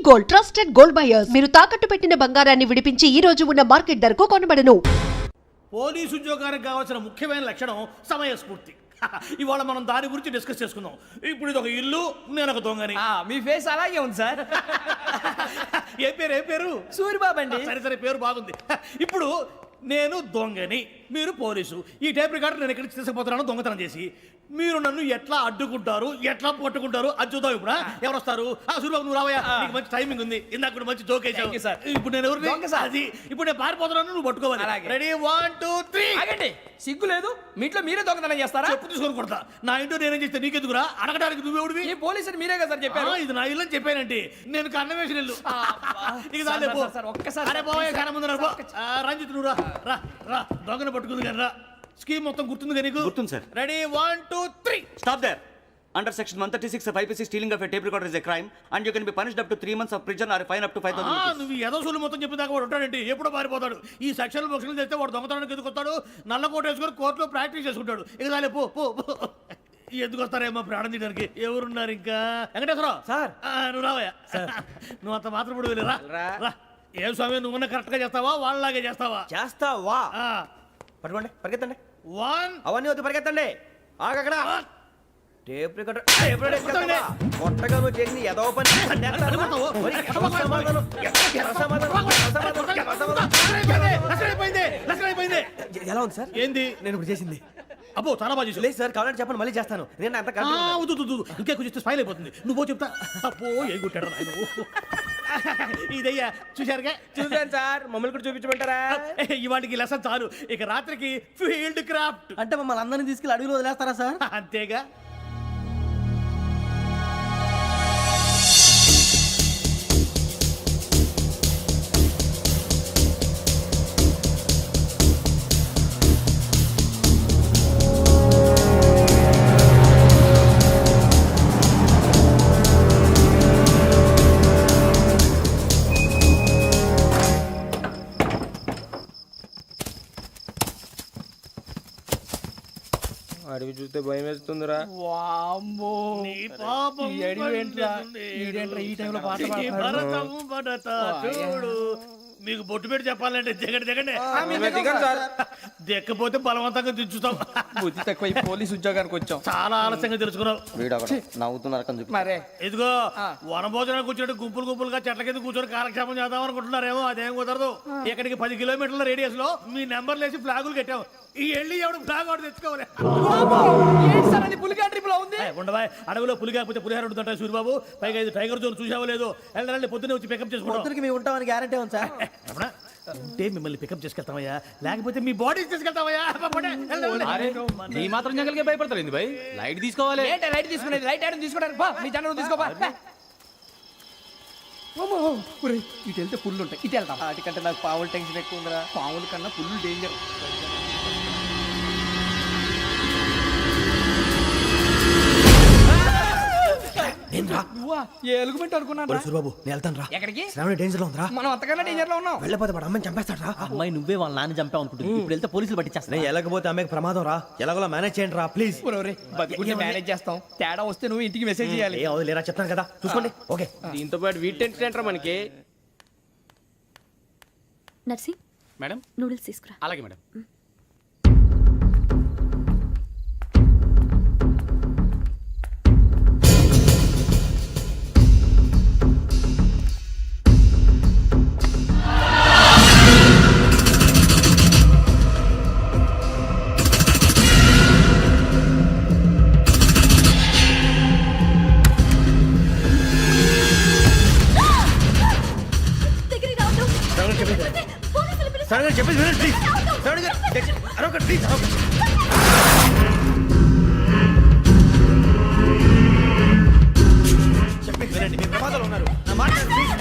Gold, trusted gold buyers. మీరు తాకట్టు పెట్టిన బంగారాన్ని విడిపించి ఈ రోజు ఉన్న మార్కెట్ ధరకు కొనబడను. పోలీసు ఉద్యోగానికి కావాల్సిన ముఖ్యమైన లక్షణం సమయస్ఫూర్తి. ఇవాళ మనం దాని గురించి డిస్కస్ చేసుకుందాం. ఇప్పుడు ఇది ఒక ఇల్లు, నేను ఒక దొంగని. మీ ఫేస్ అలాగే ఉంది సార్. ఏ పేరు? సూరిబాబు అండి. సరే పేరు బాగుంది. ఇప్పుడు నేను దొంగని, మీరు పోలీసు. ఈ టైప్ రికార్డు నేను ఎక్కడికి తీసుకుపోతున్నాను దొంగతనం చేసి. మీరు నన్ను ఎట్లా అడ్డుకుంటారు, ఎట్లా పట్టుకుంటారు అది చూద్దాం. ఇప్పుడు ఎవరు వస్తారు? సూరిబాబు నువ్వు రావయ్యా, నీకు మంచి టైమింగ్ ఉంది. ఇందాక కూడా మంచి జోక్ వేసావు సార్. ఇప్పుడు నేను ఎవరు? అది ఇప్పుడు నేను పారిపోతున్నాను, నువ్వు పట్టుకోవాలి. రెడీ 1 2 3. ఆగండి, సిగ్గు లేదు? మీ ఇంట్లో మీరే దొంగతనం చేస్తారా? చెప్పు తీసుకొని కొడతా. నా ఇంట్లో నేనేం చేస్తే నీకెందుకురా? అడగడానికి నువ్వెవడివి? ఈ పోలీసులు మీరే కదా సార్ చెప్పారు. ఇది నా ఇల్లు అని చెప్పానంటే నేను కన్న వేసిన ఇల్లు. ఇక చాలే పో. ఒక్కసారి అరే బాబాయ్ చాలా ముందు రంజిత్ నువ్వు రా దొంగను పట్టుకుంది కానీ రా. స్కీమ్ మొత్తం గుర్తుంది కానీ నీకు? గుర్తుంది sir. Ready 1 2 3. Stop there. Under section 136 of IPC, stealing of a tape recorder is a crime and you can be punished up to 3 months of prison or a fine up to 5,000 rupees. నువ్వు ఏదో సూలు మొత్తం చెప్పేదాకా వాడు ఉంటాడండి, ఎప్పుడో పారిపోతాడు. ఈ section బొక్షన్లు చేస్తే వాడు దొంగతనానికి ఎందుకు వస్తాడు? నల్ల కోట వేసుకొని కోర్టులో ప్రాక్టీస్ చేసుకుంటాడు. ఇక చాలే పో. ఎందుకు వస్తారేమో ప్రాణం తీయడానికి? ఎవరున్నారు ఇంకా? వెంకటేశ్వరరావు సార్. నువ్వు రావయ్యా. నువ్వు అంత మాత్రం ఇప్పుడు వెళ్ళి రా. ఏం స్వామి, నువ్వున్న కరెక్ట్ గా చేస్తావా వాళ్ళలాగే చేస్తావా? చేస్తావా? పట్టుకోండి, పరిగెత్తండి. 1 అవన్నీ వద్దు, పరిగెత్తండి. ఆగక్కడ టేప్ రికార్డర్ కొట్టగా నువ్వు చేసింది ఏదో పని. ఎలా ఉంది సార్? ఏంది నేను ఇప్పుడు చేసింది? అబ్బో చాలా బాగా చేసావు. లేదు సార్, కావాలంటే చెప్పండి, మళ్ళీ చేస్తాను. నేను అంత ఇంకే కొంచెం స్మైల్ అయిపోతుంది. నువ్వు చెప్తా. అబ్బో ఏ గుట్టాడు ఆయన. ఇదయ్యా చూశారుగా? చూసాను సార్. మమ్మల్ని కూడా చూపించమంటారా? ఇవాటికి లెసన్ చాలు. ఇక రాత్రికి ఫీల్డ్ క్రాఫ్ట్. అంటే మమ్మల్ని అందరినీ తీసుకెళ్ళి అడుగులో వదిలేస్తారా సార్? అంతేగా. అడిగి చూస్తే భయం వేస్తుందిరా. నీ పాపం ఈ టైంలో పాట భరతం భరత చూడు. మీకు బొట్టు పెట్టి చెప్పాలంటే దిగండి. దిక్కపోతే బలవంతంగా దించుతాం. బుద్ధి తక్కువ. పోలీసు ఉద్యోగానికి వచ్చాం. చాలా ఆలస్యంగా తెలుసుకున్నావు. మరే ఇదిగో వనభోజనానికి కూర్చోండి, గుంపులుగా చెట్ల కింద కూర్చొని కాలక్షేపం చేద్దాం అనుకుంటున్నారేమో. అదేం కుదరదు. ఇక్కడికి 10 కిలోమీటర్ల రేడియస్ లో మీ నెంబర్లు వేసి ఫ్లాగులు కట్టాం. ఈ వెళ్ళి ఎవడు ఫ్లాగ్ ఆర్డర్ తెచ్చుకోవాలి. ఉండవా? అడవిలో పులి కాకపోతే పులిహార ఉంటుంట సూరిబాబు. పైగా ఇది టైగర్ జోన్ చూసావో లేదో. వెళ్ళాలి, పొద్దున్నే వచ్చి పికప్ చేసుకుంటాం. మేము ఉంటామని గ్యారంటీ ఉంది సార్. ఉంటే మిమ్మల్ని పికప్ చేసుకెళ్తామయ్యా, లేకపోతే మీ బాడీ తీసుకెళ్తామయ్యా. నీ మాత్రం జంగల్కే భయపడతారు భయ్. లైట్ తీసుకోవాలి. లైట్ తీసుకునేది లైట్ ఆడని తీసుకోవడానికి మీ జనం తీసుకోపా. ఇటు వెళ్తే పుల్లు ఉంటాయి, ఇటు వెళ్తాం. వాటికంటే నాకు పావులు టెన్షన్ ఎక్కువ ఉందిరా. పావుల కన్నా పుల్లు డేంజర్. ఎలుగుబెట్టి అనుకున్నాను. సూరిబాబు నేను వెళ్తాను రా. ఎక్కడికి? శ్రావణి డేంజర్ లో ఉందిరా. మనం అంతకన్నా డేంజర్ లో ఉన్నాం. వెళ్ళపోతే వాడు అమ్మని చంపేస్తాడు రా. అమ్మాయి నువ్వే వాళ్ళ నాన్న చంపావు అనుకుంటుంది. ఇప్పుడు వెళ్తే పోలీసులు పట్టించేస్తా. నేను వెళ్ళకపోతే అమ్మాయికి ప్రమాదం రా. ఎలాగోలా మేనేజ్ చేయండి రా ప్లీజ్. బతుకుంటే మేనేజ్ చేస్తాం. తేడా వస్తే నువ్వు ఇంటికి మెసేజ్ చేయాలి. ఏ లేరా చెప్తాను కదా, చూసుకోండి. ఓకే. దీంతో పాటు వీటి టెంట్ మనకి. నర్సి మేడం నూడిల్స్ తీసుకురా. అలాగే మేడం. చెప్పేసి వినండి ప్లీజ్. శ్రావణి గారు అరొకటి ప్లీజ్. చెప్పేసి వినండి, మీరు ప్రమాదాలు ఉన్నారు. నా మాట ప్లీజ్.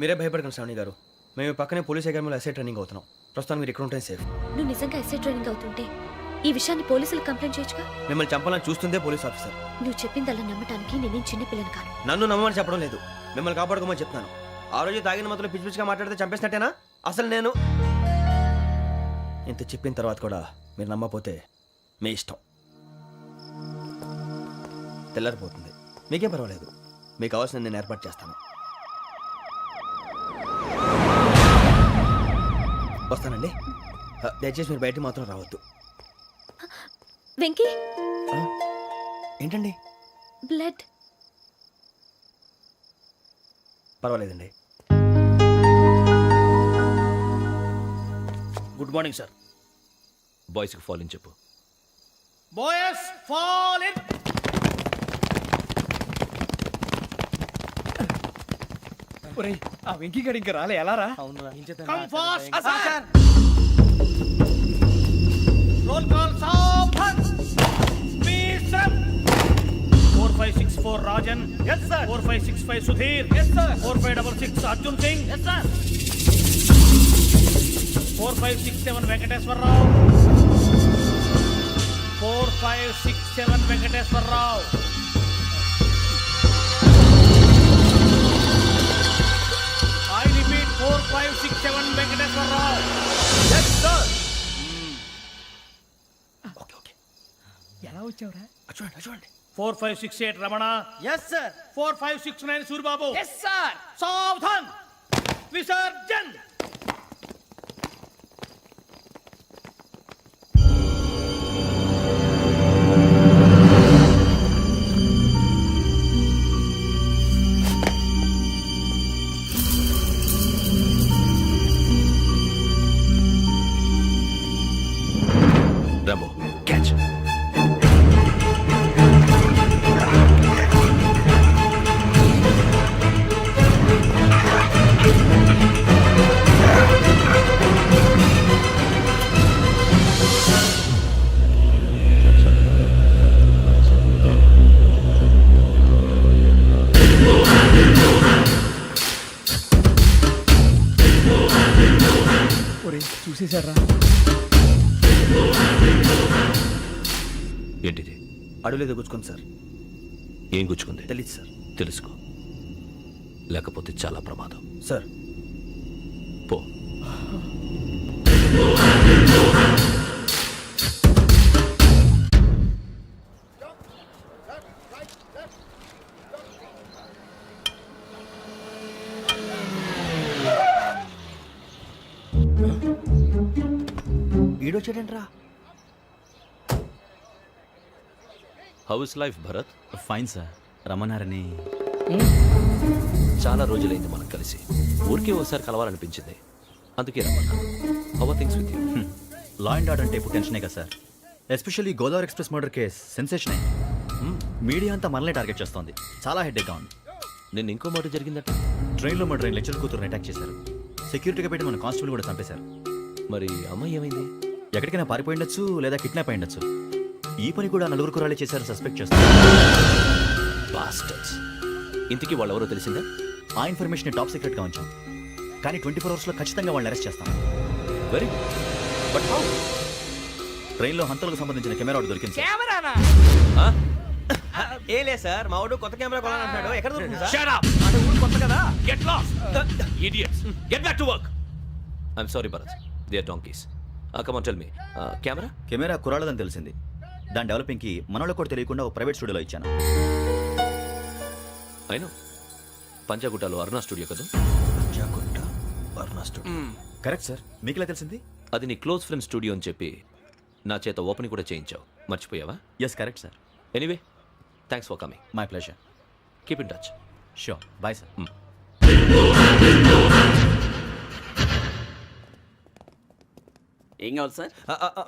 మీరే భయపడకండి శ్రావణి గారు. మేము పక్కనే పోలీస్ అకాడమీలో ఎస్ఐ ట్రైనింగ్ అవుతున్నాం. ప్రస్తుతం మీరు ఇక్కడ ఉంటే సేఫ్. నువ్వు నిజంగా ఎస్ఐ ట్రైనింగ్ అవుతుంటే ఈ విషయాన్ని పోలీసులకు కంప్లైంట్ చేయొచ్చుగా. మిమ్మల్ని చంపాలని చూస్తుందే పోలీస్ ఆఫీసర్. నువ్వు చెప్పిందల్లా నమ్మటానికి నేనేం చిన్న పిల్లని కాను. నన్ను నమ్మమని చెప్పడం లేదు, మిమ్మల్ని కాపాడుకోమని చెప్తున్నాను. ఆ రోజు తాగిన మొదలు పిచ్చి పిచ్చిగా మాట్లాడితే చంపేసినట్టేనా? అసలు నేను ఇంత చెప్పిన తర్వాత కూడా మీరు నమ్మపోతే మీ ఇష్టం. తెల్లారిపోతుంది, మీకేం పర్వాలేదు. మీకు కావాల్సిన నేను ఏర్పాటు చేస్తాను. వస్తానండి. దయచేసి మీరు బయటికి మాత్రం రావద్దు. వెంకీ, ఏంటండి? బ్లడ్. పర్వాలేదండి. Good morning sir. బాయ్స్కి ఫాల్ ఇన్ చెప్పు. Boys fall in. ఒరేయ్, ఆ వెంకీ గడి ఇంకా రాలే, ఎలా రా? Come fast. రోల్ కాల్ సావధాన్. విశ్రమ్. 4564 Rajan. yes sir. 4565 Sudheer. yes sir. 4566 Arjun Singh. yes sir. 4567 Venkateswararao. 4567 Venkateswararao. I repeat 4567 Venkateswararao. yes sir. Okay okay. ఎలా వచ్చావురా? చూడండి చూడండి. 4568 Ramana. yes sir. 4569 Suribabu. yes sir. సావధాన్. విసర్జన్. Rambo catch. చూసేశారా? ఏంటిది? అడవిలో గుచ్చుకుంది సార్. ఏం గుచ్చుకుంది? తెలీదు సార్. తెలుసుకో, లేకపోతే చాలా ప్రమాదం. సార్ పో. ఈడొచ్చాడంట్రా. How is life Bharat? Fine sir. రమ్మన్నారని. చాలా రోజులైంది మనం కలిసి. ఊరికే ఒకసారి కలవాలనిపించింది, అందుకే రమ్మన్నా. How are things with you? Law and order అంటే ఇప్పుడు టెన్షనే కదా sir. Especially Godavari express murder case sensation. Media అంతా మనలే టార్గెట్ చేస్తోంది. చాలా హెడ్ఏక్గా ఉంది. నిన్న ఇంకో మాట జరిగిందట. ట్రైన్లో మా ట్రైన్ లెక్చర్ కూతురుని అటాక్ చేశారు. సెక్యూరిటీగా పెట్టి మన కానిస్టేబుల్ కూడా చంపేశారు. మరి అమ్మాయి ఏమైంది? ఎక్కడికైనా పారిపోయి ఉండొచ్చు, లేదా కిడ్నాప్ అయి ఉండొచ్చు. ఈ పని కూడా నలుగురు కురాలే చేశారు సస్పెక్ట్ చేస్తారు. బాస్టర్స్. ఇంతకీ వాళ్ళెవరో తెలిసిందా? ఆ ఇన్ఫర్మేషన్ టాప్ సీక్రెట్గా ఉంచాం, కానీ 24 అవర్స్లో ఖచ్చితంగా వాళ్ళని అరెస్ట్ చేస్తాం. Very good. But how? ట్రైన్లో హంతలకు సంబంధించిన కెమెరా ఒకటి దొరికింది సార్. ఏ లే సార్, మా వాడు కొత్త కెమెరా కొనాలంటున్నాడు. ఎక్కడ దొరుకుతుంది సార్? Shut up! అంటే ఊరు కొత్త కదా. Get lost! Idiots! Get back to work! I'm sorry, Bharat. They are donkeys. Come on, tell me. Camera? Camera కురాలదని తెలిసింది. దాని డెవలపింగ్కి మనలో కూడా తెలియకుండా ఒక ప్రైవేట్ స్టూడియోలో ఇచ్చాను. I know. పంజాగుట్టలో అరుణ స్టూడియో కదా? పంజాగుట్ట అరుణ స్టూడియో. Correct sir. మీకు ఎలా తెలిసింది? అది నీ క్లోజ్ ఫ్రెండ్ స్టూడియో అని చెప్పి నా చేత ఓపెన్ కూడా చేయించావు. మర్చిపోయావా? Yes correct sir. Anyway, thanks for coming. My pleasure. Keep in touch. Sure. Bye sir. ఏం కావాలి సార్?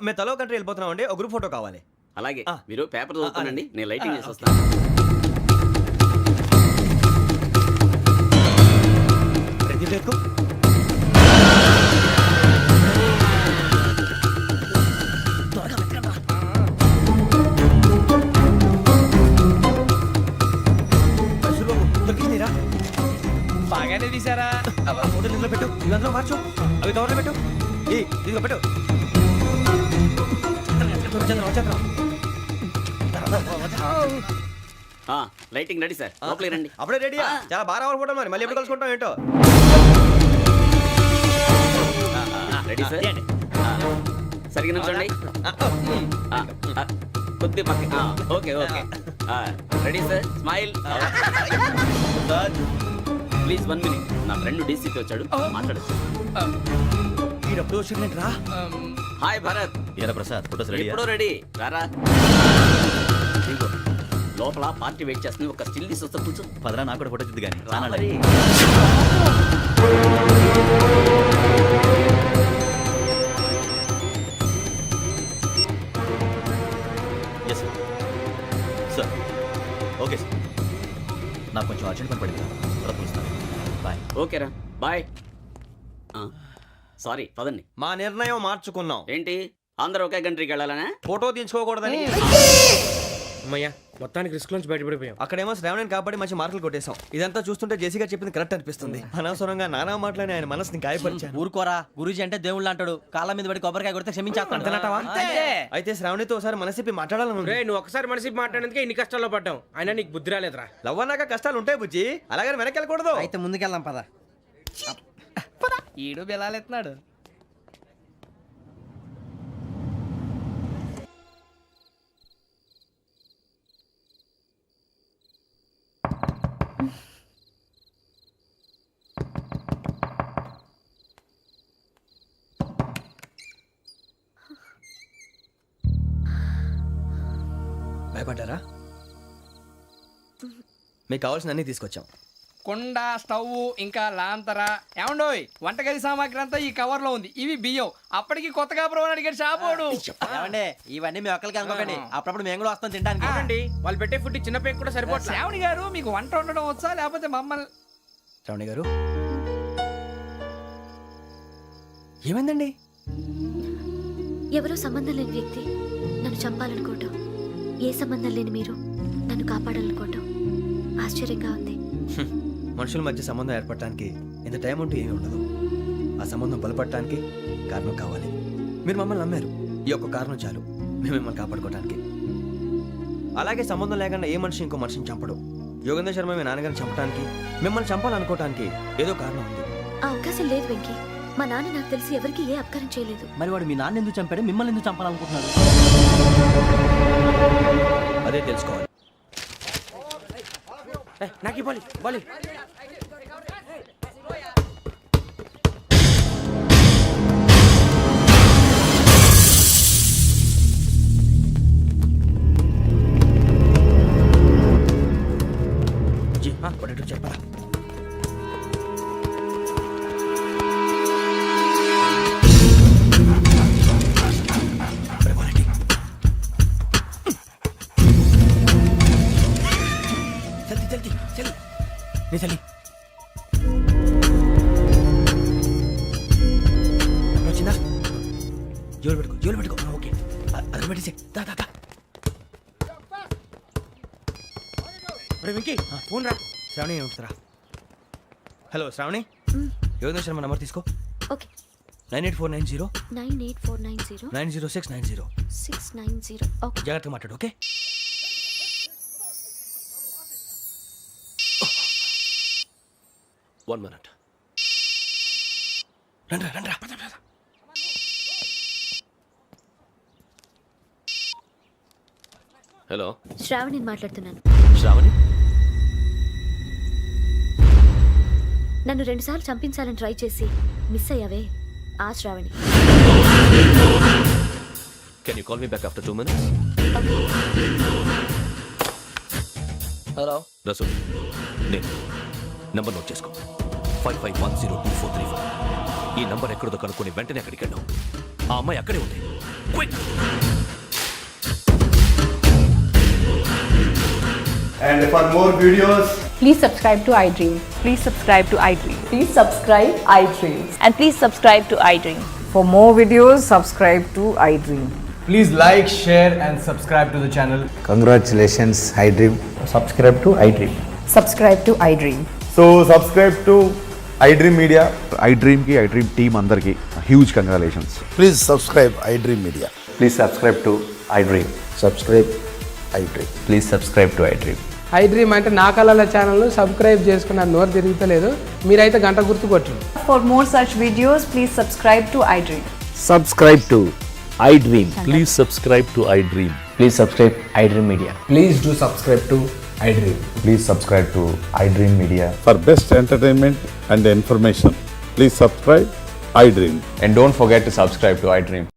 మేము తలో కంట్రీ వెళ్ళిపోతున్నాం అండి. ఒక గ్రూప్ ఫోటో కావాలి. అలాగే, ఆ. మీరు పేపర్ చదువుతానండి, అలాగే. నేను లైటింగ్ చేసి వస్తాను. ప్రతి ఎక్కు. బాగానే తీసారా? ఫోటోలు ఇందులో పెట్టు, ఇవి అందులో మార్చు, అవి కవర్లో పెట్టు, ఇదిగో పెట్టు. వచ్చేద్దాం. లైటింగ్ రెడీ సార్, లోపలికి రండి. అప్పుడే రెడీ? చాలా బాగా రావాలి ఫోటో, మరి మళ్ళీ ఎప్పుడు కలుసుకుంటాం ఏంటో. రెడీ సార్, సరిగ్గా నిల్చోండి. కొద్ది పక్క. Okay okay, ready sir, smile. Please 1 minute, నా ఫ్రెండ్ డీసీకి వచ్చాడు, మాట్లాడచ్చు. ఈడప్పుడు వచ్చిందంటరా. హాయ్ భరత్. ఏరా ప్రసాద్, ఫోటోస్ రెడీ? ఎప్పుడో రెడీ, రారా. ఇదిగో, లోపల పార్టీ వెయిట్ చేస్తుంది, ఒక స్టిల్ తీసి వస్తే కూర్చో. పదరా, నాకు కూడా ఫోటో చూద్దు కానీ. రా మరి. Yes sir. Sir okay sir, నాకు కొంచెం అర్జెంట్ పని పడింది, తర్వాత పిలుస్తాను. బాయ్. ఓకేరా, బాయ్. సారీ, పదండి. మా నిర్ణయం మార్చుకున్నాం. ఏంటి, అందరూ ఒకే కంట్రీకి వెళ్ళాలనే? ఫోటో తీసుకోకూడదని. అమ్మయ్యా, మొత్తానికి రిస్క్ నుంచి బయటపడిపోయాం. అక్కడేమో శ్రావణిని కాబట్టి మంచి మార్కులు కొట్టేశాం. ఇదంతా చూస్తుంటే జేసీగా చెప్పింది కరెక్ట్ అనిపిస్తుంది. అనవసరంగా నానా మాటలని ఆయన మనసుని గాయపరిచాను. ఊరుకోరా, గురూజీ అంటే దేవుళ్ళు అంటాడు. కాళ్ళ మీద పడి కొబ్బరికాయ కొడితే క్షమించేస్తాడంటావా? అయితే శ్రావణితో ఒకసారి మనసిప్పి మాట్లాడాలను. రే, నువ్వు ఒకసారి మనసి మాట్లాడేందుకే ఇన్ని కష్టాల్లో పడ్డాం. అయినా నీకు బుద్ధి రాలేదురా. లవ్ అన్నాక కష్టాలు ఉంటాయి బుజ్జి, అలాగని వెనక్కి వెళ్ళకూడదు. అయితే ముందుకెళ్దాం పద. ఈడు బెలాలెత్తున్నాడు. భయపడ్డారా? మీకు కావాల్సిన అన్ని తీసుకొచ్చాం. కుండ, స్టవ్, ఇంకా లాంతర. ఏమండోయ్, వంటగది సామాగ్రి అంతా ఈ కవర్ లో ఉంది. ఇవి బియ్యం. అప్పటికి కొత్తగా బ్రౌన్ అడిగాడు షాపోడు. ఏమండి, ఇవన్నీ మీ ఒక్కరికి అనుకోకండి, అప్పుడప్పుడు మేము కూడా వస్తాం తినడానికి. అవునండి, వాళ్ళు పెట్టే ఫుడ్ చిన్న పేరు కూడా సరిపోతుంది. శ్రావణి గారు, మీకు వంట వండడం వచ్చా, లేకపోతే మమ్మల్ని? శ్రావణి గారు, ఏమైందండి? ఎవరో సంబంధం లేని వ్యక్తి నన్ను చంపాలనుకోవటం, ఏ సంబంధం లేని మీరు నన్ను కాపాడాలనుకోవటం ఆశ్చర్యంగా ఉంది. మనుషుల మధ్య సంబంధం ఏర్పడటానికి ఇంత టైం ఉంటూ ఏమీ ఉండదు. ఆ సంబంధం బలపడటానికి కారణం కావాలి. మీరు మమ్మల్ని నమ్మారు, ఈ ఒక్క కారణం చాలు మేము మిమ్మల్ని కాపాడుకోవడానికి. అలాగే సంబంధం లేకుండా ఏ మనిషి ఇంకో మనిషిని చంపడు. యోగేంద్ర శర్మ మీ నాన్నగారిని చంపడానికి, మిమ్మల్ని చంపాలనుకోవటానికి ఏదో కారణం ఉంది. ఆ అవకాశం లేదు వెంకీ. మా నాన్న నాకు తెలిసి ఎవరికి ఏ అపకారం చేయలేదు. మరి వాడు మీ నాన్న ఎందుకు చంపాడు, మిమ్మల్ని ఎందుకు చంపాలనుకుంటున్నాడు? అదే తెలుసుకోవాలి. నాకు బాలి బాలి. చెప్పరా? చలి వచ్చిందా? జోలు పెట్టుకో. ఓకే, అది పెట్టేసి వెంకీ, ఫోన్ రా. శ్రావణి ఏమిటరా? హలో శ్రావణి, యోగేంద్ర శర్మ నంబర్ తీసుకో. ఓకే. 98490 98490 90690. 690. ఓకే. జాగ్రత్తగా మాట్లాడు. ఓకే. One minute. రండ్రా. హలో, శ్రావణిని మాట్లాడుతున్నాను. శ్రావణి. నన్ను 2 సార్లు చంపించాలని ట్రై చేసి మిస్ అయ్యావే, ఆ Shravani. Can you call me back after 2 minutes? Hello Rasool, నేను నంబర్ నోట్ చేసుకో. 55102434. ఈ నంబర్ ఎక్కడదో కనుక్కొని వెంటనే అక్కడికి వెళ్ళాం. ఆ అమ్మాయి అక్కడే ఉంది. Quick. And for more videos, please subscribe to iDream. Please subscribe to iDream. Please subscribe iDream. And please subscribe to iDream. For more videos, subscribe to iDream. please like, share and subscribe to the channel. Congratulations, iDream. Subscribe to iDream. Subscribe to iDream. So subscribe to iDream Media. iDream కి iDream team అందరికి huge congratulations. Please subscribe iDream Media. Please subscribe to iDream. Subscribe iDream. Please subscribe to iDream. iDream అంటే నా కళల channel subscribe చేసుకున్న నోరు తిరుగుతలేదు, మీరైతే గంట గుర్తు కొట్టండి. For more such videos, please subscribe to iDream. Subscribe to iDream. Please subscribe to iDream. Please subscribe iDream Media. Please do subscribe to iDream. Please subscribe to iDream Media. For best entertainment and information, please subscribe iDream. And don't forget to subscribe to iDream.